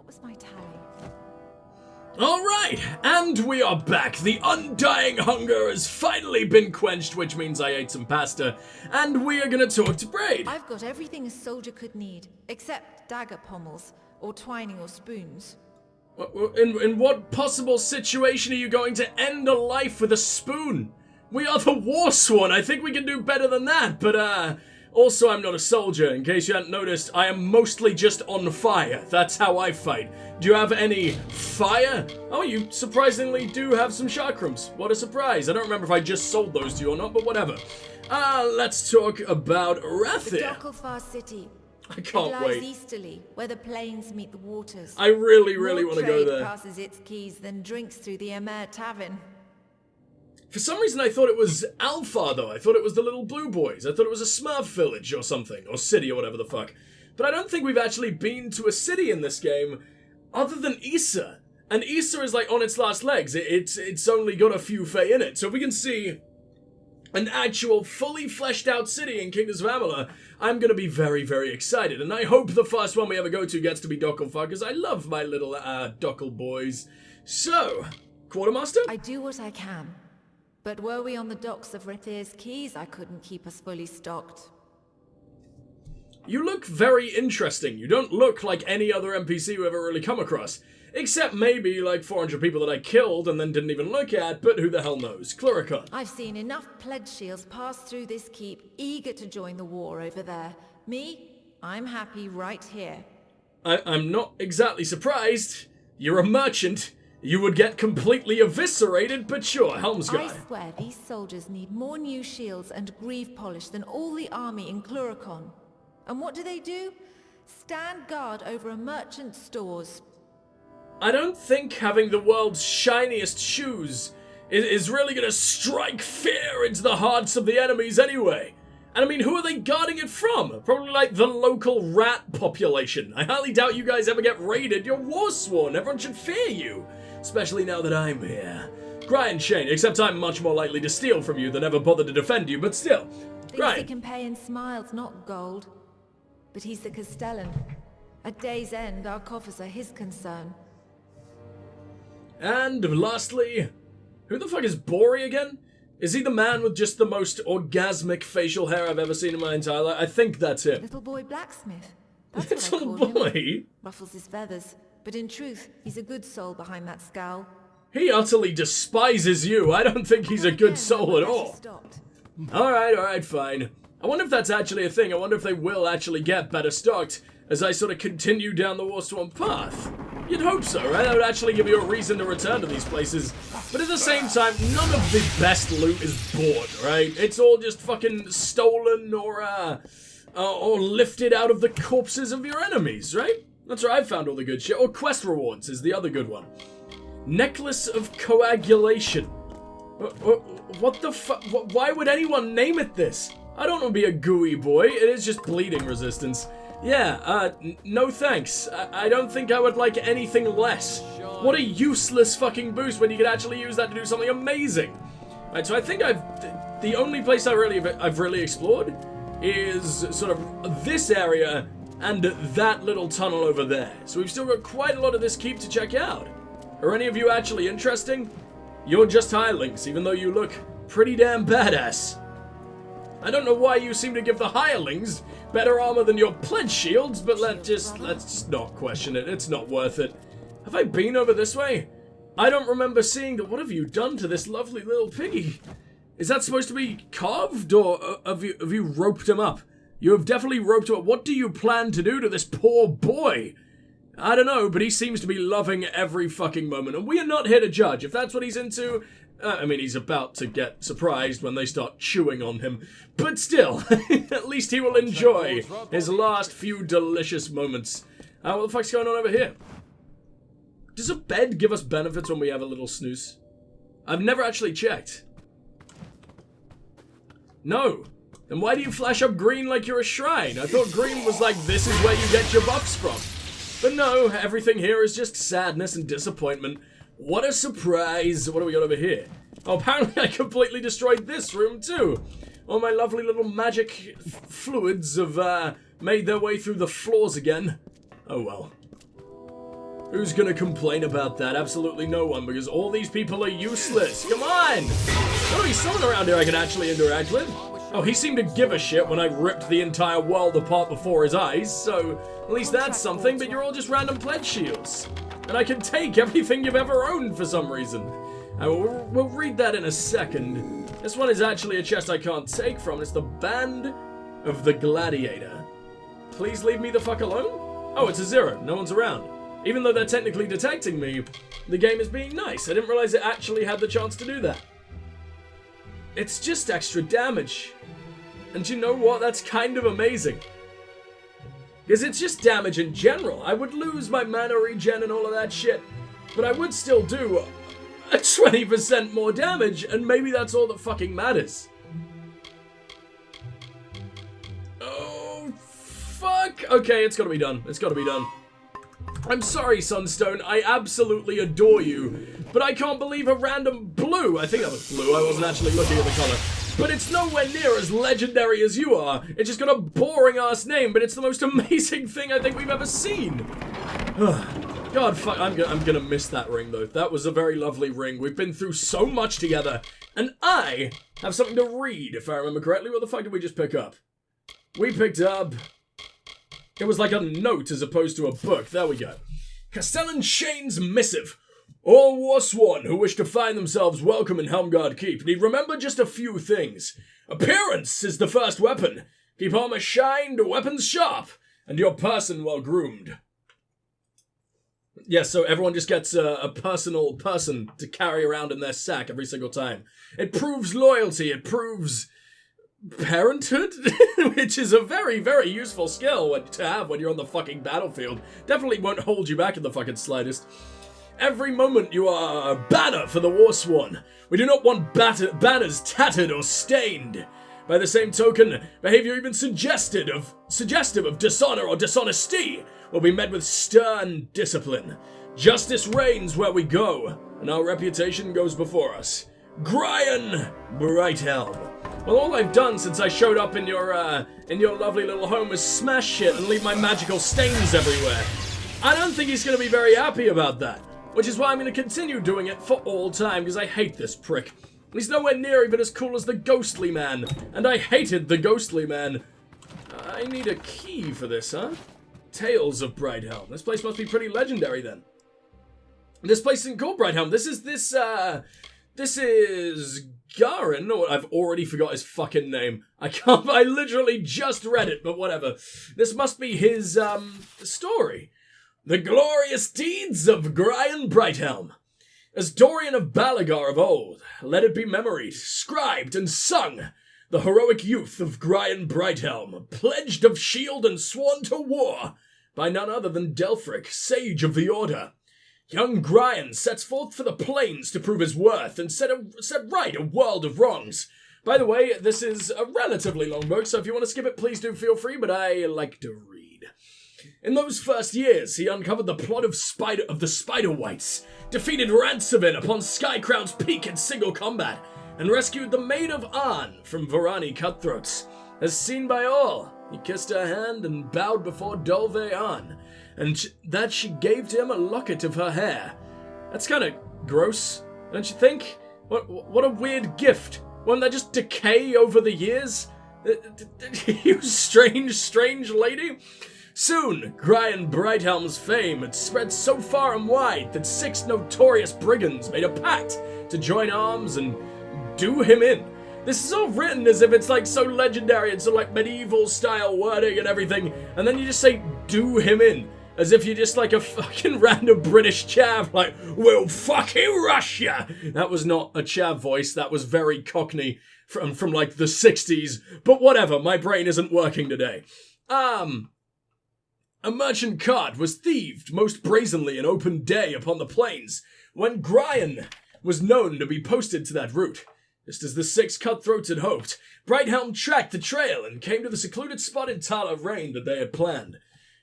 What was my tally? Alright, and we are back. The undying hunger has finally been quenched, which means I ate some pasta, and we are gonna talk to Braid. I've got everything a soldier could need, except dagger pommels, or twining or spoons. In what possible situation are you going to end a life with a spoon? We are the War Sworn. I think we can do better than that, but also I'm not a soldier. In case you hadn't noticed, I am mostly just on fire. That's how I fight. Do you have any fire? Oh, you surprisingly do have some chakrams. What a surprise. I don't remember if I just sold those to you or not, but whatever. Let's talk about Rathir. The Dokkalfar city. I can't it lies wait. easterly, where the plains meet the waters. I really want to go More there. trade passes its keys than drinks through the Almain tavern. For some reason I thought it was Alpha, though. I thought it was the little blue boys. I thought it was a Smurf village or something, or city or whatever the fuck. But I don't think we've actually been to a city in this game, other than Issa. And Issa is like on its last legs. It's only got a few Fae in it. So if we can see an actual fully fleshed out city in Kingdoms of Amalur, I'm gonna be very excited. And I hope the first one we ever go to gets to be Dokkalfar, because I love my little Dokkal boys. So, Quartermaster? I do what I can. But were we on the docks of Rathir's keys, I couldn't keep us fully stocked. You look very interesting. You don't look like any other NPC we've ever really come across. Except maybe like 400 people that I killed and then didn't even look at, but who the hell knows? Cluricon. I've seen enough pledge shields pass through this keep, eager to join the war over there. Me, I'm happy right here. I'm not exactly surprised. You're a merchant. You would get completely eviscerated, but sure, Helm's guy. I swear these soldiers need more new shields and greave polish than all the army in Cluricon. And what do? Stand guard over a merchant's stores. I don't think having the world's shiniest shoes is really gonna strike fear into the hearts of the enemies anyway. And I mean, who are they guarding it from? Probably like the local rat population. I highly doubt you guys ever get raided. You're Warsworn. Everyone should fear you. Especially now that I'm here. Grind Shane, except I'm much more likely to steal from you than ever bother to defend you, but still. Thinks he can pay in smiles, not gold. But he's the Castellan. At day's end, our coffers are his concern. And lastly, who the fuck is Bori again? Is he the man with just the most orgasmic facial hair I've ever seen in my entire life? I think that's him. Little boy blacksmith. That's what I Little call him. boy? Ruffles his feathers. But in truth, he's a good soul behind that scowl. He utterly despises you. I don't think he's a good soul at all. Alright, fine. I wonder if that's actually a thing. I wonder if they will actually get better stocked as I sort of continue down the Warsworn path. You'd hope so, right? That would actually give you a reason to return to these places. But at the same time, none of the best loot is bought, right? It's all just fucking stolen or lifted out of the corpses of your enemies, right? That's where I found all the good shit. Or quest rewards is the other good one. Necklace of Coagulation. What the fuck? Why would anyone name it this? I don't want to be a gooey boy. It is just bleeding resistance. Yeah, no thanks. I don't think I would like anything less. What a useless fucking boost when you could actually use that to do something amazing. Right, so I think the only place I've really explored is sort of this area and that little tunnel over there. So we've still got quite a lot of this keep to check out. Are any of you actually interesting? You're just hirelings, even though you look pretty damn badass. I don't know why you seem to give the hirelings better armor than your pledge shields, but let's just not question it. It's not worth it. Have I been over this way? I don't remember seeing that. What have you done to this lovely little piggy? Is that supposed to be carved, or have you roped him up? You have definitely roped him up. What do you plan to do to this poor boy? I don't know, but he seems to be loving every fucking moment, and we are not here to judge. If that's what he's into, I mean, he's about to get surprised when they start chewing on him. But still, at least he will enjoy his last few delicious moments. What the fuck's going on over here? Does a bed give us benefits when we have a little snooze? I've never actually checked. No. Then why do you flash up green like you're a shrine? I thought green was like, this is where you get your buffs from. But no, everything here is just sadness and disappointment. What a surprise. What do we got over here? Oh, apparently I completely destroyed this room too. All my lovely little magic fluids have made their way through the floors again. Oh well. Who's gonna complain about that? Absolutely no one, because all these people are useless. Come on! Oh, he's someone around here I can actually interact with. Oh, he seemed to give a shit when I ripped the entire world apart before his eyes, so at least that's something, but you're all just random pledge shields. And I can take everything you've ever owned for some reason. We'll read that in a second. This one is actually a chest I can't take from. It's the Band of the Gladiator. Please leave me the fuck alone? Oh, it's a 0. No one's around. Even though they're technically detecting me, the game is being nice. I didn't realize it actually had the chance to do that. It's just extra damage. And you know what? That's kind of amazing. Because it's just damage in general. I would lose my mana regen and all of that shit, but I would still do a 20% more damage, and maybe that's all that fucking matters. Oh, fuck. Okay, it's gotta be done. It's gotta be done. I'm sorry, Sunstone. I absolutely adore you, but I can't believe a random blue. I think that was blue. I wasn't actually looking at the color. But it's nowhere near as legendary as you are. It's just got a boring-ass name, but it's the most amazing thing I think we've ever seen. God, fuck, I'm gonna miss that ring, though. That was a very lovely ring. We've been through so much together, and I have something to read, if I remember correctly. What the fuck did we just pick up? We picked up... It was like a note as opposed to a book. There we go. Castellan Shane's Missive. All Warsworn who wish to find themselves welcome in Helmgard Keep need remember just a few things. Appearance is the first weapon. Keep armor shined, weapons sharp, and your person well groomed. Yes, so everyone just gets a personal person to carry around in their sack every single time. It proves loyalty, it proves parenthood, which is a very, very useful skill to have when you're on the fucking battlefield. Definitely won't hold you back in the fucking slightest. Every moment you are a banner for the Warsworn. We do not want banners tattered or stained. By the same token, behavior even suggestive of dishonor or dishonesty will be met with stern discipline. Justice reigns where we go, and our reputation goes before us. Gryan Brighthelm. Well, all I've done since I showed up in your lovely little home is smash shit and leave my magical stains everywhere. I don't think he's going to be very happy about that, which is why I'm going to continue doing it for all time, because I hate this prick. He's nowhere near even as cool as the Ghostly Man, and I hated the Ghostly Man. I need a key for this, huh? Tales of Brighthelm. This place must be pretty legendary, then. This place isn't called Brighthelm. This is Garin. Oh, I've already forgot his fucking name. I literally just read it, but whatever. This must be his, story. The glorious deeds of Gryan Brighthelm. As Dorian of Balagar of old, let it be memoried, scribed, and sung. The heroic youth of Gryan Brighthelm, pledged of shield and sworn to war, by none other than Delfric, sage of the Order. Young Gryan sets forth for the plains to prove his worth and set right a world of wrongs. By the way, this is a relatively long book, so if you want to skip it, please do feel free, but I like to read. In those first years, he uncovered the plot of the Spider Wights, defeated Ransavin upon Skycrown's peak in single combat, and rescued the Maid of Arn from Varani cutthroats. As seen by all, he kissed her hand and bowed before Dolve Arn, and that she gave to him a locket of her hair. That's kind of gross, don't you think? What a weird gift. Won't that just decay over the years? You strange lady? Soon, Gryan Brighthelm's fame had spread so far and wide that 6 notorious brigands made a pact to join arms and do him in. This is all written as if it's like so legendary and so like medieval style wording and everything, and then you just say do him in, as if you're just like a fucking random British chav, like, we'll fucking rush ya! That was not a chav voice, that was very Cockney from like the 60s, but whatever, my brain isn't working today. A merchant cart was thieved most brazenly in open day upon the plains, when Gryan was known to be posted to that route. Just as the 6 cutthroats had hoped, Brighthelm tracked the trail and came to the secluded spot in Tala Rain that they had planned.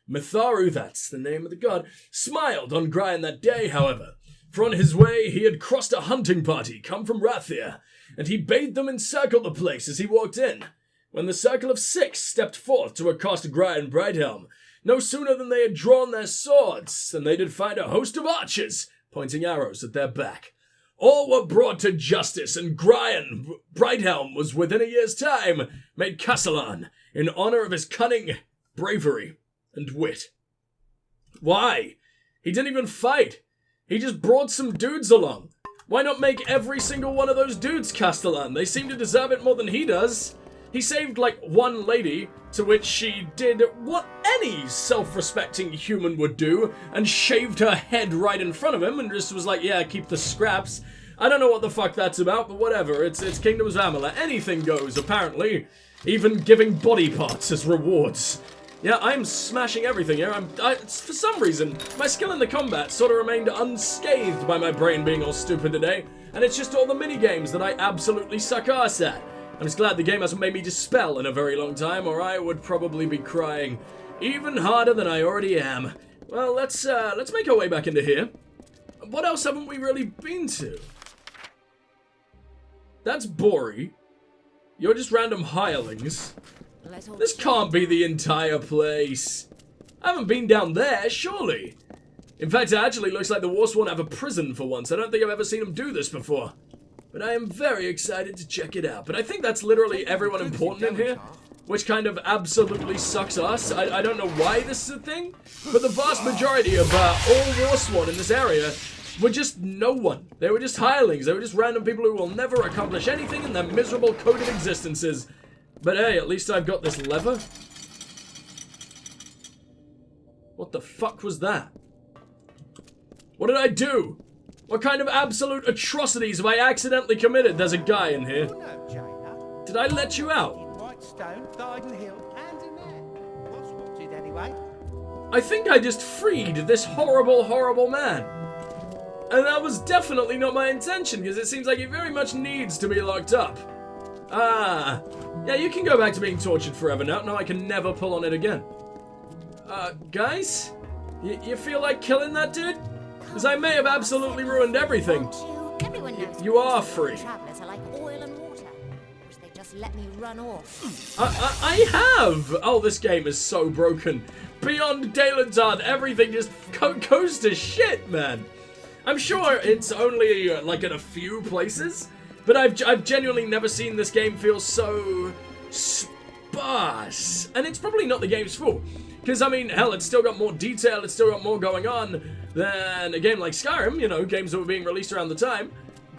Mitharu, that's the name of the god, smiled on Gryan that day, however, for on his way he had crossed a hunting party come from Rathir, and he bade them encircle the place as he walked in. When the circle of 6 stepped forth to accost Gryan Brighthelm, No sooner than they had drawn their swords than they did find a host of archers pointing arrows at their back. All were brought to justice, and Grian Brighthelm was within a year's time made Castellan in honor of his cunning, bravery, and wit. Why? He didn't even fight. He just brought some dudes along. Why not make every single one of those dudes Castellan? They seem to deserve it more than he does. He saved, like, one lady, to which she did what any self-respecting human would do, and shaved her head right in front of him, and just was like, yeah, keep the scraps. I don't know what the fuck that's about, but whatever. It's Kingdoms of Amalur. Anything goes, apparently. Even giving body parts as rewards. Yeah, I'm smashing everything here. For some reason, my skill in the combat sort of remained unscathed by my brain being all stupid today, and it's just all the mini-games that I absolutely suck ass at. I'm just glad the game hasn't made me dispel in a very long time, or I would probably be crying even harder than I already am. Well, let's make our way back into here. What else haven't we really been to? That's Bori. You're just random hirelings. This can't be the entire place. I haven't been down there, surely. In fact, it actually looks like the Warsworn have a prison for once. I don't think I've ever seen them do this before. But I am very excited to check it out. But I think that's literally everyone important in here, which kind of absolutely sucks us. I don't know why this is a thing, but the vast majority of all Warsworn in this area were just no one. They were just hirelings. They were just random people who will never accomplish anything in their miserable coded existences. But hey, at least I've got this lever. What the fuck was that? What did I do? What kind of absolute atrocities have I accidentally committed? There's a guy in here. Did I let you out? I think I just freed this horrible, horrible man. And that was definitely not my intention, because it seems like he very much needs to be locked up. Ah. Yeah, you can go back to being tortured forever now. No, I can never pull on it again. Guys? You feel like killing that dude? Because I may have absolutely ruined everything. You are free. Travelers are like oil and water. Wish they'd just let me run off. I have! Oh, this game is so broken. Beyond Daylantarth, everything just goes to shit, man. I'm sure it's only, like, in a few places, but I've genuinely never seen this game feel so sparse. And it's probably not the game's fault. Because, I mean, hell, it's still got more detail, it's still got more going on than a game like Skyrim, you know, games that were being released around the time.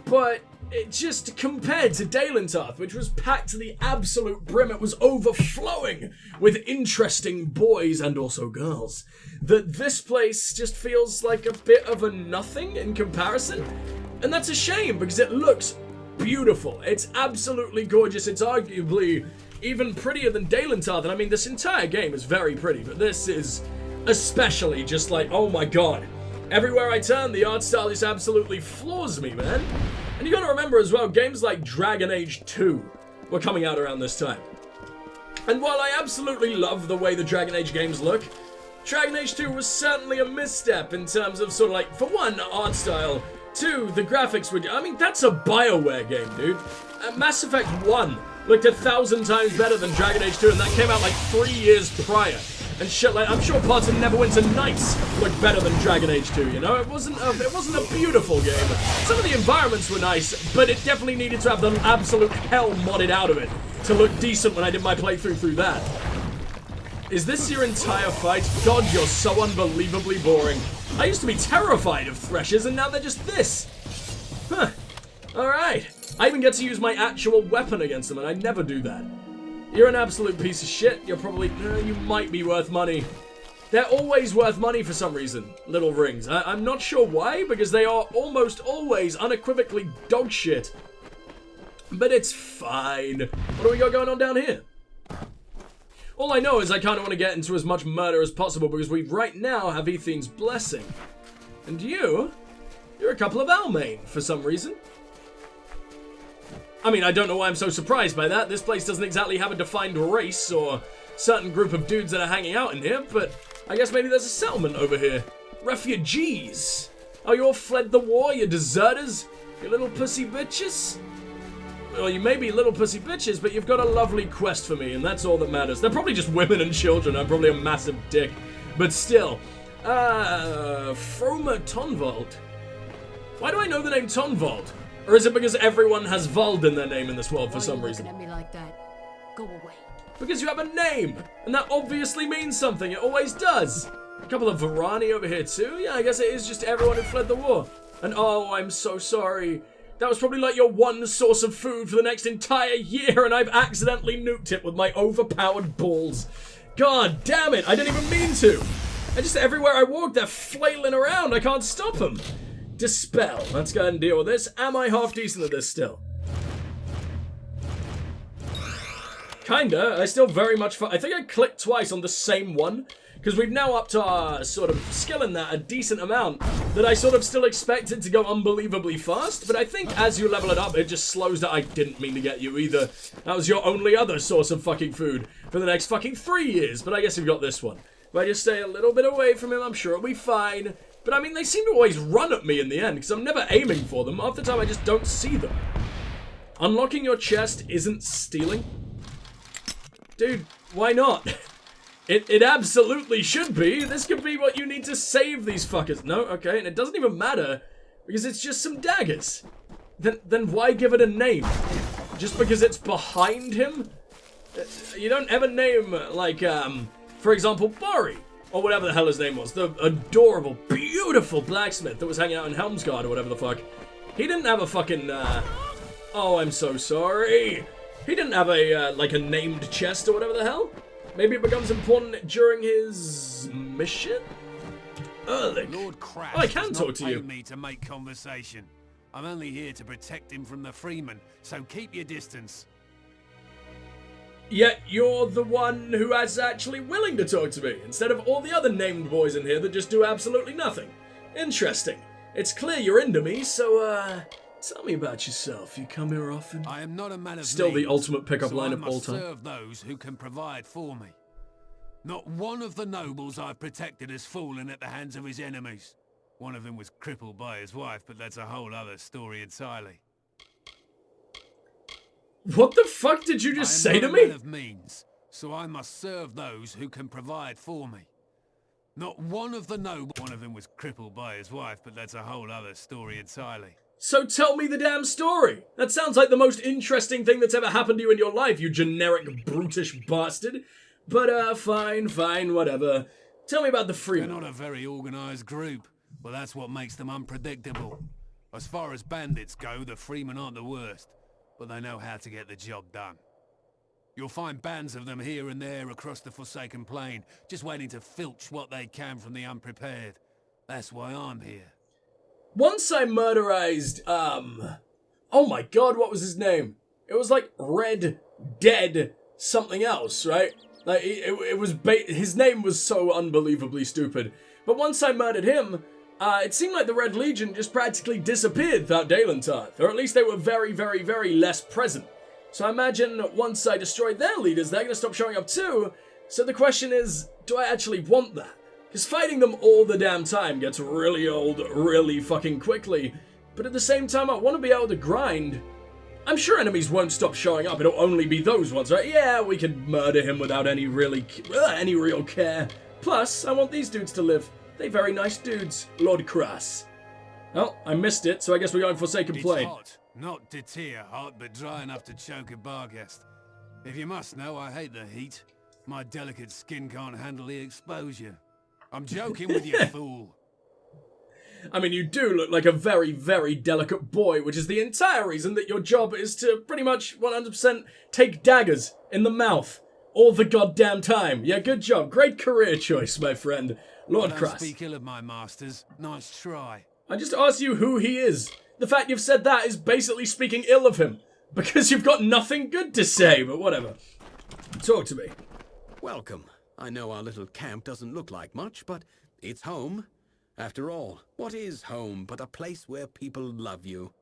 But it just, compared to Daylantarth, which was packed to the absolute brim, it was overflowing with interesting boys and also girls, that this place just feels like a bit of a nothing in comparison. And that's a shame, because it looks beautiful. It's absolutely gorgeous. It's arguably even prettier than Daylantarth, and I mean, this entire game is very pretty, but this is especially just like, oh my god. Everywhere I turn, the art style just absolutely floors me, man. And you gotta remember as well, games like Dragon Age 2 were coming out around this time. And while I absolutely love the way the Dragon Age games look, Dragon Age 2 was certainly a misstep in terms of sort of like, for one, art style, two, the graphics were, I mean, that's a BioWare game, dude. Mass Effect 1 looked 1,000 times better than Dragon Age 2, and that came out like 3 years prior. And shit, like, I'm sure parts of Neverwinter Nights looked better than Dragon Age 2, you know? It wasn't a beautiful game. Some of the environments were nice, but it definitely needed to have the absolute hell modded out of it to look decent when I did my playthrough through that. Is this your entire fight? God, you're so unbelievably boring. I used to be terrified of Threshers, and now they're just this. Huh. Alright. I even get to use my actual weapon against them, and I never do that. You're an absolute piece of shit. You're probably... you might be worth money. They're always worth money for some reason, little rings. I'm not sure why, because they are almost always unequivocally dog shit. But it's fine. What do we got going on down here? All I know is I kind of want to get into as much murder as possible, because we right now have Ethine's Blessing. And you're a couple of Almain, for some reason. I mean, I don't know why I'm so surprised by that. This place doesn't exactly have a defined race or certain group of dudes that are hanging out in here, but I guess maybe there's a settlement over here. Refugees. Oh, you all fled the war, you deserters? You little pussy bitches? Well, you may be little pussy bitches, but you've got a lovely quest for me, and that's all that matters. They're probably just women and children. I'm probably a massive dick. But still. Froma Tonvold. Why do I know the name Tonvold? Or is it because everyone has Vold in their name in this world for some reason? Why are you looking at me like that? Go away. Because you have a name, and that obviously means something. It always does. A couple of Varani over here too. Yeah, I guess it is just everyone who fled the war. And oh, I'm so sorry. That was probably like your one source of food for the next entire year, and I've accidentally nuked it with my overpowered balls. God damn it, I didn't even mean to. Everywhere I walk, they're flailing around. I can't stop them. Dispel. Let's go ahead and deal with this. Am I half decent at this still? Kinda. I still very much... I think I clicked twice on the same one. Because we've now upped our sort of skill in that a decent amount. That I sort of still expected to go unbelievably fast. But I think as you level it up, it just slows down. I didn't mean to get you either. That was your only other source of fucking food for the next fucking 3 years. But I guess you've got this one. If I just stay a little bit away from him, I'm sure it'll be fine. But I mean, they seem to always run at me in the end, because I'm never aiming for them. Half the time, I just don't see them. Unlocking your chest isn't stealing? Dude, why not? It absolutely should be. This could be what you need to save these fuckers. No, okay, and it doesn't even matter, because it's just some daggers. Then why give it a name? Just because it's behind him? You don't ever name, like, for example, Bari, or whatever the hell his name was, the adorable, beautiful blacksmith that was hanging out in Helmsgard or whatever the fuck. He didn't have a fucking, oh, I'm so sorry. He didn't have a, like a named chest or whatever the hell. Maybe it becomes important during his mission? Lord Crash I can talk to you. Me to make conversation. I'm only here to protect him from the freemen, so keep your distance. Yet you're the one who is actually willing to talk to me, instead of all the other named boys in here that just do absolutely nothing. Interesting. It's clear you're into me, so, tell me about yourself. You come here often? I am not a man of Still means, the ultimate pickup so line I of all must time. serve those who can provide for me. Not one of the nobles I've protected has fallen at the hands of his enemies. One of them was crippled by his wife, but that's a whole other story entirely. What the fuck did you just say to me? I am not a man of means, so I must serve those who can provide for me. Not one of the nobles... One of them was crippled by his wife, but that's a whole other story entirely. So tell me the damn story. That sounds like the most interesting thing that's ever happened to you in your life, you generic brutish bastard. But, fine, whatever. Tell me about the Freemen. They're not a very organized group. Well, that's what makes them unpredictable. As far as bandits go, the Freemen aren't the worst, but they know how to get the job done. You'll find bands of them here and there across the Forsaken Plain, just waiting to filch what they can from the unprepared. That's why I'm here. Once I murderized, oh my god, what was his name? It was like Red Dead something else, right? Like, it was his name was so unbelievably stupid. But once I murdered him, it seemed like the Red Legion just practically disappeared without Dalentarth, or at least they were very, very, very less present. So I imagine once I destroy their leaders, they're gonna stop showing up too. So the question is, do I actually want that? Because fighting them all the damn time gets really old really fucking quickly. But at the same time, I want to be able to grind. I'm sure enemies won't stop showing up, it'll only be those ones, right? Yeah, we can murder him without any real care. Plus, I want these dudes to live. They're very nice dudes, Lord Crass. Well, I missed it, so I guess we're going Forsaken Plain. It's hot, not to tear hot, but dry enough to choke a barghest. If you must know, I hate the heat. My delicate skin can't handle the exposure. I'm joking with you, fool. I mean, you do look like a very, very delicate boy, which is the entire reason that your job is to pretty much 100% take daggers in the mouth all the goddamn time. Yeah, good job. Great career choice, my friend. Lord Crass. Don't speak ill of my masters. Nice try. I just asked you who he is. The fact you've said that is basically speaking ill of him. Because you've got nothing good to say, but whatever. Talk to me. Welcome. I know our little camp doesn't look like much, but it's home. After all, what is home but a place where people love you?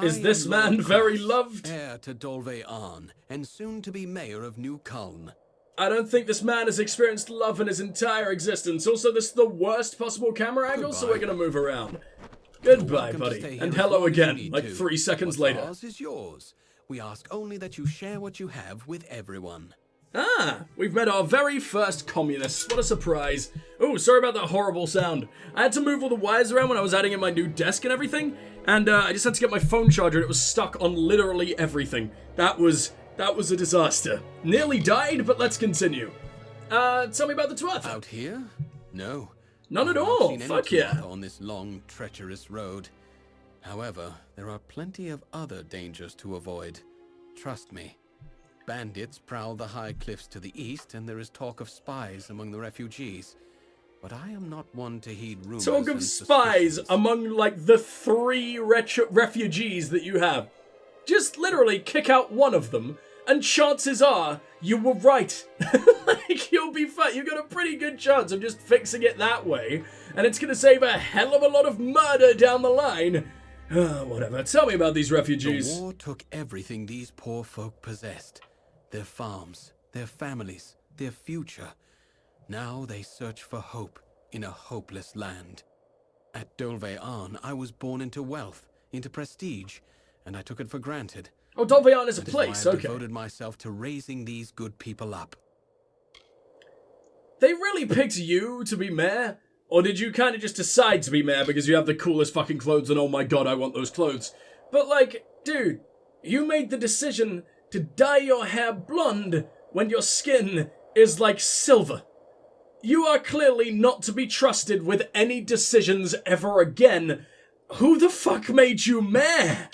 Is this man very loved? Heir to Dolve Arn, and soon to be mayor of New Culm. I don't think this man has experienced love in his entire existence. Also, this is the worst possible camera angle, so we're gonna move around. Goodbye, buddy. And hello again, like 3 seconds later. Ours is yours. We ask only that you share what you have with everyone. Ah, we've met our very first communists. What a surprise. Oh, sorry about that horrible sound. I had to move all the wires around when I was adding in my new desk and everything, and I just had to get my phone charger and it was stuck on literally everything. That was a disaster. Nearly died, but let's continue. Tell me about the Dwarf. Out here? No. None at I've not all. seen any Fuck yeah. Dwarf on this long, treacherous road. However, there are plenty of other dangers to avoid. Trust me. Bandits prowl the high cliffs to the east, and there is talk of spies among the refugees. But I am not one to heed rumors. Talk of spies among, like, the 3 refugees that you have. Just literally kick out one of them, and chances are you were right. Like, you'll be fine. You've got a pretty good chance of just fixing it that way, and it's going to save a hell of a lot of murder down the line. Whatever. Tell me about these refugees. The war took everything these poor folk possessed. Their farms, their families, their future. Now they search for hope in a hopeless land. At Dolvean, I was born into wealth, into prestige, and I took it for granted. Oh, Dolvean is a place, I okay. devoted myself to raising these good people up. They really picked you to be mayor? Or did you kind of just decide to be mayor because you have the coolest fucking clothes and oh my god, I want those clothes? But like, dude, you made the decision to dye your hair blonde when your skin is like silver. You are clearly not to be trusted with any decisions ever again. Who the fuck made you mayor?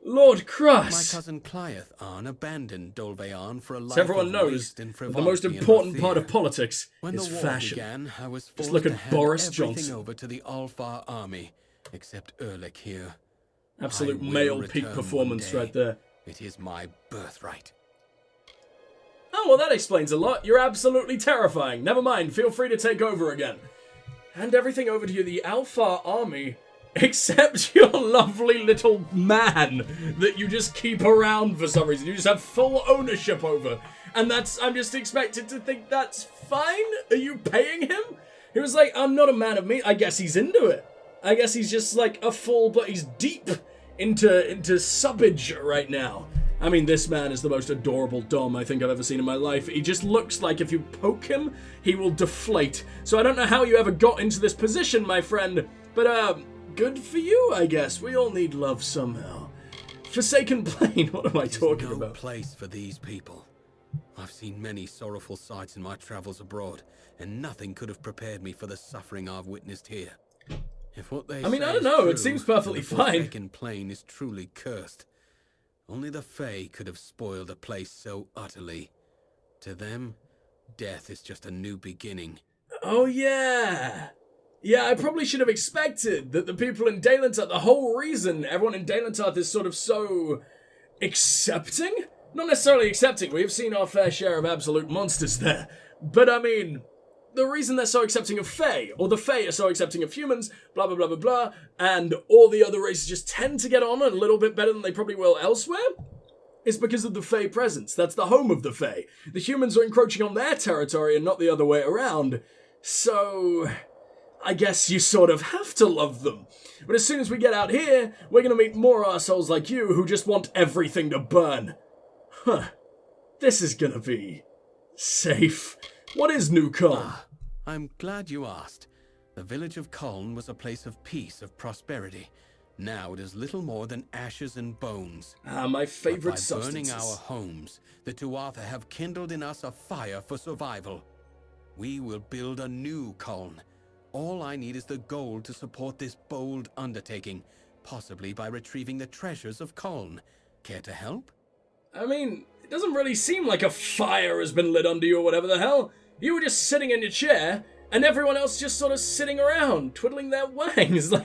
Lord Cross. My cousin Cliath abandoned Dolvean for a life So everyone of knows waste and that the frivolity most and important fear. part of politics When is the war fashion. began, I was Just forced look to at hand Boris everything Johnson. over to the Alfar army, except Erlich here. Absolute I will male peak return performance one day. right there. It is my birthright. Oh, well, that explains a lot. You're absolutely terrifying. Never mind, feel free to take over again. Hand everything over to you, the Alpha army, except your lovely little man that you just keep around for some reason. You just have full ownership over. And I'm just expected to think that's fine? Are you paying him? He was like, I'm not a man of meat. I guess he's into it. I guess he's just like a full, but he's deep into subbage right now. I mean, this man is the most adorable dom I think I've ever seen in my life. He just looks like if you poke him, he will deflate. So I don't know how you ever got into this position, my friend. But, good for you, I guess. We all need love somehow. Forsaken Plain, what am I talking no about? Place for these people. I've seen many sorrowful sights in my travels abroad, and nothing could have prepared me for the suffering I've witnessed here. If what they I mean, say I don't is know, it true, seems perfectly the fine. Forsaken Plain is truly cursed. Only the Fae could have spoiled a place so utterly. To them, death is just a new beginning. Oh, yeah. Yeah, I probably should have expected that the people in Dalentarth, the whole reason everyone in Dalentarth is sort of so accepting? Not necessarily accepting, we have seen our fair share of absolute monsters there. But I mean, the reason they're so accepting of Fae, or the Fae are so accepting of humans, blah blah blah blah blah, and all the other races just tend to get on a little bit better than they probably will elsewhere, is because of the Fae presence. That's the home of the Fae. The humans are encroaching on their territory and not the other way around. So I guess you sort of have to love them. But as soon as we get out here, we're gonna meet more assholes like you who just want everything to burn. Huh. This is gonna be safe. What is New Coln? I'm glad you asked. The village of Coln was a place of peace, of prosperity. Now it is little more than ashes and bones. My favorite But by burning substances. our homes, the Tuatha have kindled in us a fire for survival. We will build a new Coln. All I need is the gold to support this bold undertaking, possibly by retrieving the treasures of Coln. Care to help? I mean, it doesn't really seem like a fire has been lit under you or whatever the hell. You were just sitting in your chair, and everyone else just sort of sitting around, twiddling their wangs. Like,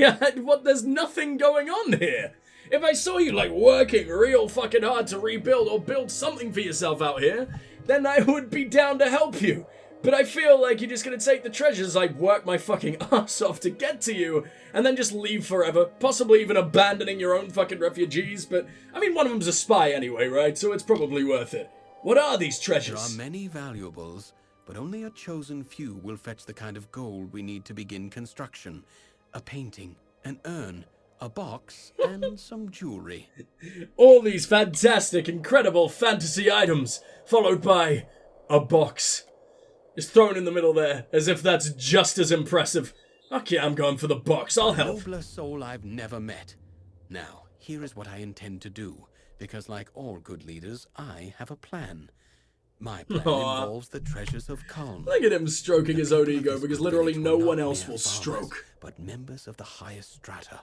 there's nothing going on here. If I saw you, like, working real fucking hard to rebuild or build something for yourself out here, then I would be down to help you. But I feel like you're just gonna take the treasures I worked my fucking ass off to get to you, and then just leave forever, possibly even abandoning your own fucking refugees, but, I mean, one of them's a spy anyway, right? So it's probably worth it. What are these treasures? There are many valuables, but only a chosen few will fetch the kind of gold we need to begin construction. A painting, an urn, a box, and some jewelry. All these fantastic, incredible fantasy items, followed by A box. Just thrown in the middle there, as if that's just as impressive. Okay, I'm going for the box. I'll help. Nobler soul I've never met. Now, here is what I intend to do, because like all good leaders, I have a plan. My plan involves the treasures of Calm. Look at him stroking his own ego, because literally no one else will stroke. But members of the highest strata.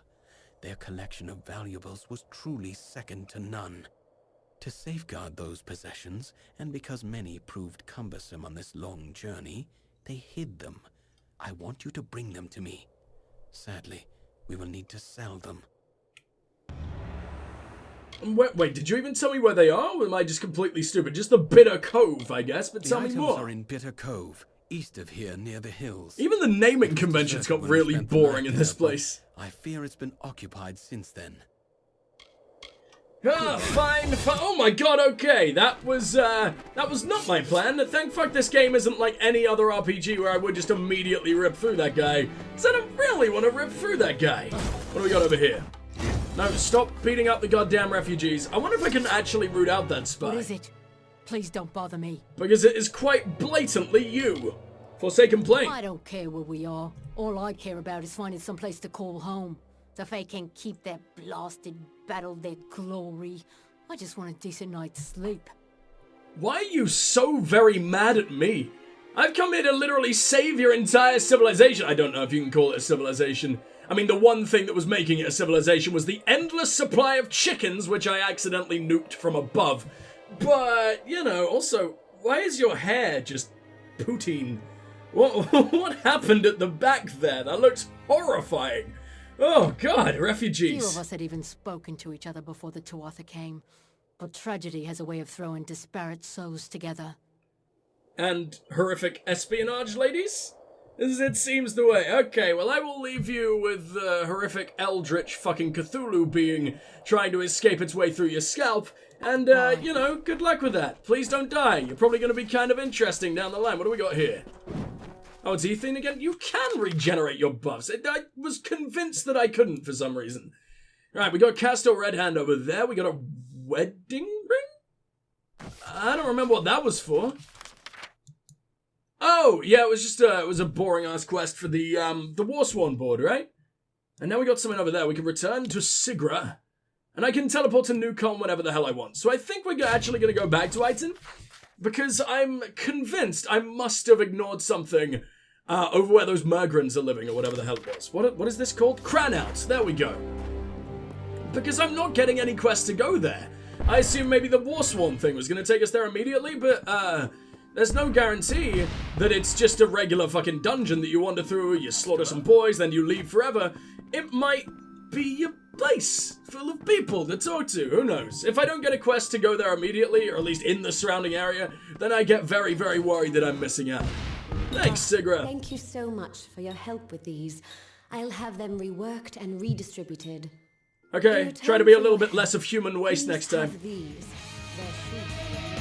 Their collection of valuables was truly second to none. To safeguard those possessions, and because many proved cumbersome on this long journey, they hid them. I want you to bring them to me. Sadly, we will need to sell them. Wait, did you even tell me where they are, or am I just completely stupid? Just the Bitter Cove, I guess, but tell me more. The items are in Bitter Cove, east of here near the hills. Even the naming conventions got really boring in this place. I fear it's been occupied since then. Ah, fine. Oh my god, okay. That was not my plan. Thank fuck this game isn't like any other RPG where I would just immediately rip through that guy. Because I don't really want to rip through that guy. What do we got over here? No, stop beating up the goddamn refugees. I wonder if I can actually root out that spy. What is it? Please don't bother me. Because it is quite blatantly you. Forsaken Plain. I don't care where we are. All I care about is finding some place to call home. So if they can keep their blasted battle, their glory, I just want a decent night's sleep. Why are you so very mad at me? I've come here to literally save your entire civilization. I don't know if you can call it a civilization. I mean, the one thing that was making it a civilization was the endless supply of chickens, which I accidentally nuked from above. But, you know, also, why is your hair just poutine? What happened at the back there? That looks horrifying. Oh, God, refugees. Few of us had even spoken to each other before the Tuatha came. But tragedy has a way of throwing disparate souls together. And horrific espionage, ladies? It seems the way. Okay, well, I will leave you with the horrific eldritch fucking Cthulhu being trying to escape its way through your scalp. And, you know, good luck with that. Please don't die. You're probably going to be kind of interesting down the line. What do we got here? Oh, it's Ethan again? You can regenerate your buffs. I was convinced that I couldn't for some reason. Alright, we got Castor Red Hand over there. We got a wedding ring? I don't remember what that was for. Oh, yeah, it was just it was a boring-ass quest for the Warsworn board, right? And now we got something over there. We can return to Sigra. And I can teleport to Newcom whenever the hell I want. So I think we're actually going to go back to Iton. Because I'm convinced I must have ignored something over where those Mergrins are living, or whatever the hell it was. What is this called? Cranouts. There we go. Because I'm not getting any quests to go there. I assume maybe the Warsworn thing was going to take us there immediately, but there's no guarantee that it's just a regular fucking dungeon that you wander through, you slaughter some boys, then you leave forever. It might be a place full of people to talk to, who knows? If I don't get a quest to go there immediately, or at least in the surrounding area, then I get very, very worried that I'm missing out. Thanks, Sigra. Thank you so much for your help with these. I'll have them reworked and redistributed. Okay, try to be a little bit less of human waste next time. These. They're free.